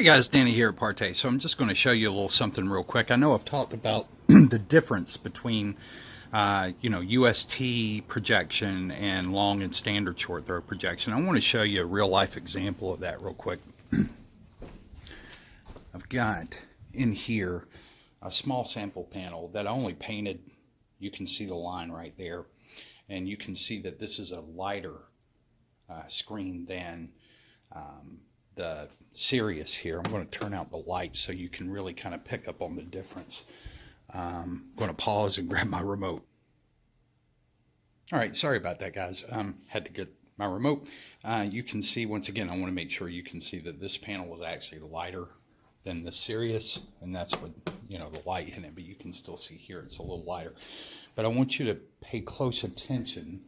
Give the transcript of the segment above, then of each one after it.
Hey guys, Danny here at Partay. So I'm just going to show you a little something real quick. I know I've talked about the difference between, UST projection and long and standard short throw projection. I want to show you a real life example of that real quick. I've got in here a small sample panel that I only painted. You can see the line right there, and you can see that this is a lighter screen than the Sirius here. I'm going to turn out the light so you can really kind of pick up on the difference. I'm going to pause and grab my remote. All right, sorry about that, guys. Had to get my remote. You can see, once again, I want to make sure you can see that this panel is actually lighter than the Sirius, and that's what, the light in it, but you can still see here it's a little lighter. But I want you to pay close attention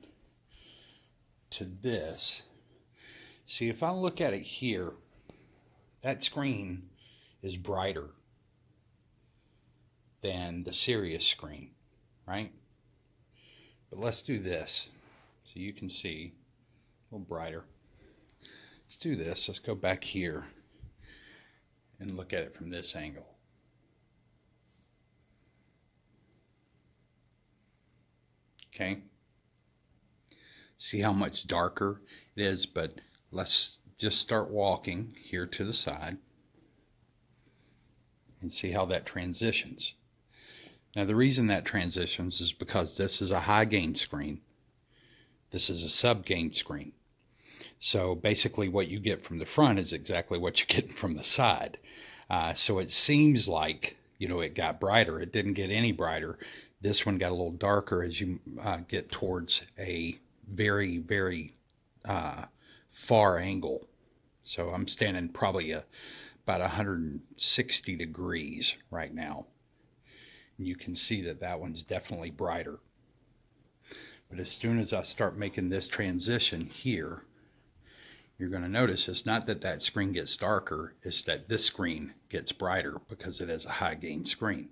to this. See, if I look at it here, that screen is brighter than the Sirius screen, right? But let's do this so you can see a little brighter. Let's do this. Let's go back here and look at it from this angle. Okay. See how much darker it is, but let's just start walking here to the side and see how that transitions. Now, the reason that transitions is because this is a high gain screen. This is a sub gain screen. So basically what you get from the front is exactly what you get from the side. So it seems like, it got brighter. It didn't get any brighter. This one got a little darker as you get towards a very, very far angle. So I'm standing probably about 160 degrees right now. And you can see that that one's definitely brighter. But as soon as I start making this transition here, you're going to notice it's not that that screen gets darker, it's that this screen gets brighter because it is a high gain screen.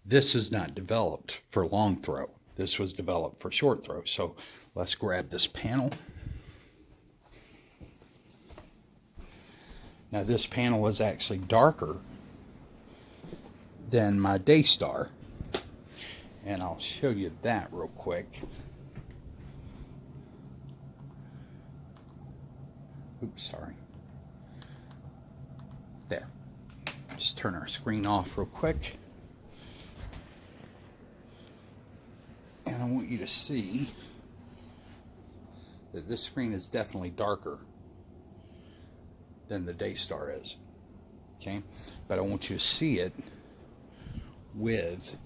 This is not developed for long throw. This was developed for short throw. So let's grab this panel. Now this panel is actually darker than my Daystar, and I'll show you that real quick. Oops, sorry. There. Just turn our screen off real quick. And I want you to see that this screen is definitely darker than the Daystar is. Okay? But I want you to see it with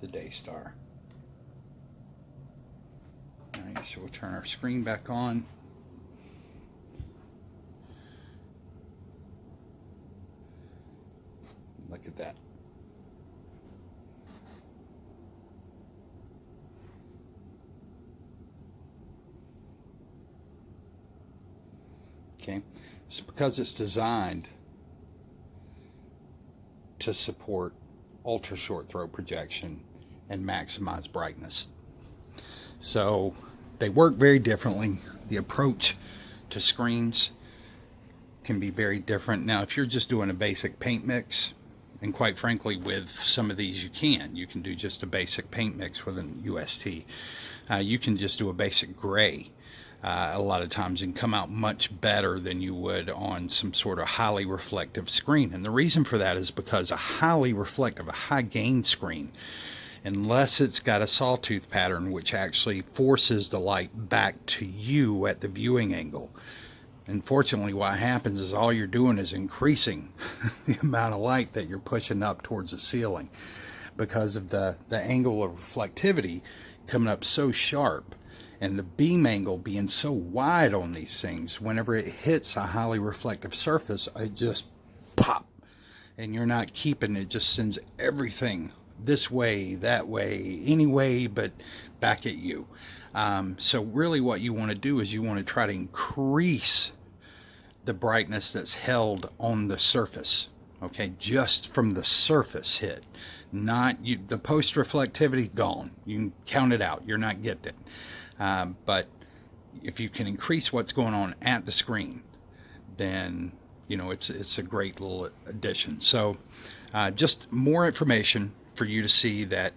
the Daystar. Alright, so we'll turn our screen back on. Look at that. Okay, it's because it's designed to support ultra short throw projection and maximize brightness. So they work very differently. The approach to screens can be very different. Now, if you're just doing a basic paint mix, and quite frankly, with some of these you can do just a basic paint mix with an UST. You can just do a basic gray a lot of times and come out much better than you would on some sort of highly reflective screen. And the reason for that is because a highly reflective, a high gain screen, unless it's got a sawtooth pattern which actually forces the light back to you at the viewing angle, unfortunately what happens is all you're doing is increasing the amount of light that you're pushing up towards the ceiling because of the angle of reflectivity coming up so sharp. And the beam angle being so wide on these things, whenever it hits a highly reflective surface, it just pop. And you're not keeping it, just sends everything this way, that way, any way but back at you. So really what you want to do is you want to try to increase the brightness that's held on the surface. Okay, just from the surface hit. Not you, the post reflectivity gone. You can count it out. You're not getting it. But if you can increase what's going on at the screen, then it's a great little addition. So just more information for you to see that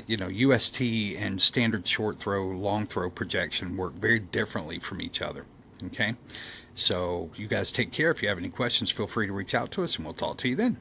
UST and standard short throw, long throw projection work very differently from each other. Okay, so you guys take care. If you have any questions, feel free to reach out to us, and we'll talk to you then.